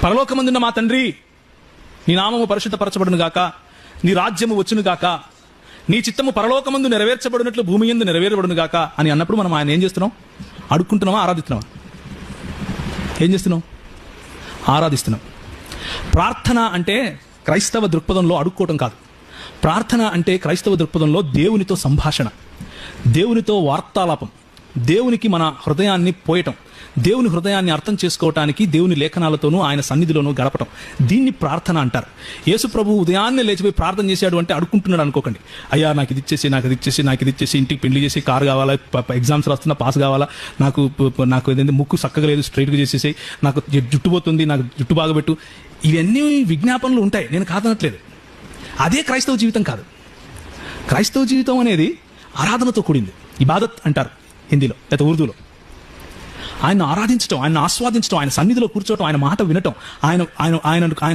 పరలోకమందున్న మా తండ్రి, నీ నామము పరిశుద్ధపరచబడును గాక, నీ రాజ్యము వచ్చును గాక, నీ చిత్తము పరలోకమందు నెరవేర్చబడినట్లు భూమి యందు నెరవేరబడును గాక అని అన్నప్పుడు మనం ఆయన ఏం చేస్తున్నాం? అడుక్కుంటున్నామా, ఆరాధిస్తున్నామా? ఏం చేస్తున్నాం? ఆరాధిస్తున్నాం. ప్రార్థన అంటే క్రైస్తవ దృక్పథంలో అడుక్కోవటం కాదు. ప్రార్థన అంటే క్రైస్తవ దృక్పథంలో దేవునితో సంభాషణ, దేవునితో వార్తాలాపం, దేవునికి మన హృదయాన్ని పోయటం, దేవుని హృదయాన్ని అర్థం చేసుకోవటానికి దేవుని లేఖనాలతోనూ ఆయన సన్నిధిలోనూ గడపటం. దీన్ని ప్రార్థన అంటారు. యేసు ప్రభు ఉదయాన్నే లేచిపోయి ప్రార్థన చేశాడు అంటే అడుక్కుంటున్నాడు అనుకోకండి. అయ్యా నాకు ఇది ఇచ్చేసి, నాకు ఇది ఇచ్చేసి, నాకు ఇది ఇచ్చేసి, ఇంటికి పెళ్లి చేసి, కారు కావాలా, ఎగ్జామ్స్ రాస్తున్నా పాస్ కావాలా, నాకు ఏదైతే ముక్కు చక్కగా లేదు స్ట్రైట్గా చేసేసి, నాకు జుట్టు పోతుంది, నాకు జుట్టు బాగబెట్టు, ఇవన్నీ విజ్ఞాపనలు ఉంటాయి, నేను కాదనట్లేదు. అదే క్రైస్తవ జీవితం కాదు. క్రైస్తవ జీవితం అనేది ఆరాధనతో కూడింది. ఇబాదత్ అంటారు హిందీలో లేదా ఉర్దూలో. ఆయన ఆరాధించడం, ఆయన ఆస్వాదించడం, ఆయన సన్నిధిలో కూర్చోవటం, ఆయన మాట వినటం, ఆయన